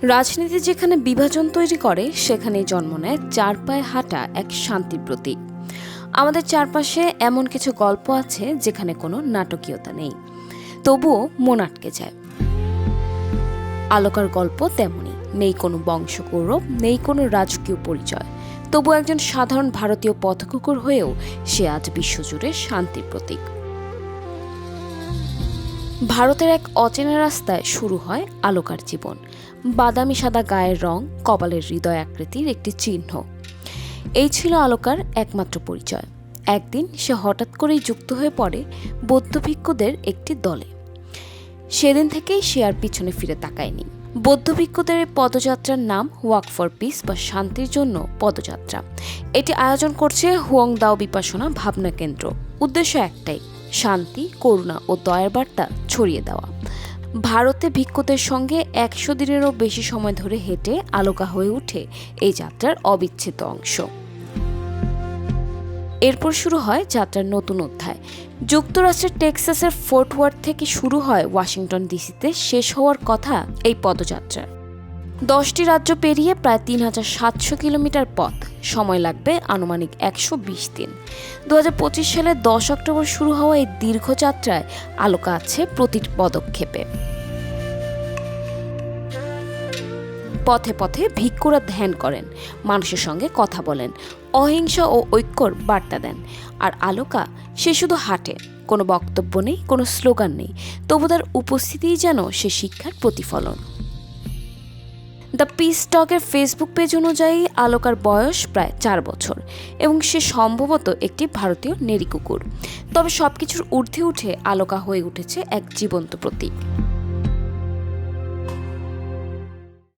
রাজনীতি যেখানে বিভাজন তৈরি করে সেখানেই জন্ম নেয় চার পায়ে হাঁটা এক শান্তির প্রতীক। আমাদের চারপাশে এমন কিছু গল্প আছে যেখানে কোনো নাটকীয়তা নেই, তবুও মন আটকে যায়। আলোকার গল্প তেমনি, নেই কোনো বংশগৌরব, নেই কোনো রাজকীয় পরিচয়, তবু একজন সাধারণ ভারতীয় পথকুকুর হয়েও সে আজ বিশ্বজুড়ে শান্তির প্রতীক। ভারতের এক অচেনা রাস্তায় শুরু হয় আলোকার জীবন। বাদামি সাদা গায়ের রং, কপালের হৃদয় আকৃতির একটি চিহ্ন, এই ছিল আলোকার একমাত্র পরিচয়। একদিন সে হঠাৎ করেই যুক্ত হয়ে পড়ে বৌদ্ধ ভিক্ষুদের একটি দলে। সেদিন থেকেই সে আর পিছনে ফিরে তাকায়নি। বৌদ্ধ ভিক্ষুদের এই পদযাত্রার নাম ওয়াক ফর পিস বা শান্তির জন্য পদযাত্রা। এটি আয়োজন করছে হুয়ং দাও বিপাসনা ভাবনা কেন্দ্র। উদ্দেশ্য একটাই, শান্তি, করুণা ও দয়ার বার্তা ছড়িয়ে দেওয়া। ভারতে ভিক্ষুদের সঙ্গে 100 দিনেরও বেশি সময় ধরে হেঁটে আলোকা হয়ে ওঠে এই যাত্রার অবিচ্ছেদ্য অংশ। এরপর শুরু হয় যাত্রার নতুন অধ্যায়। যুক্তরাষ্ট্রের টেক্সাসের ফোর্ট ওয়ার্থ থেকে শুরু হয় ওয়াশিংটন ডিসিতে শেষ হওয়ার কথা এই পদযাত্রার। 10টি রাজ্য পেরিয়ে প্রায় 3700 কিলোমিটার পথ, সময় লাগবে আনুমানিক 120 দিন। 2025 সালের 10 অক্টোবর শুরু হওয়া এই দীর্ঘ যাত্রায় আলোকা আছে প্রতিটি পদক্ষেপে। পথে পথে ভিক্ষুরা ধ্যান করেন, মানুষের সঙ্গে কথা বলেন, অহিংসা ও ঐক্যর বার্তা দেন। আর আলোকা, সে শুধু হাঁটে, কোনো বক্তব্য নেই, কোনো স্লোগান নেই, তবু তার উপস্থিতিই যেন সে শিক্ষার প্রতিফলন। দ্য পিস টকের ফেসবুক পেজ অনুযায়ী আলোকার বয়স প্রায় 4 বছর এবং সে সম্ভবত একটি ভারতীয় নেড়ি কুকুর। তবে সবকিছুর ঊর্ধ্বে উঠে আলোকা হয়ে উঠেছে এক জীবন্ত প্রতীক।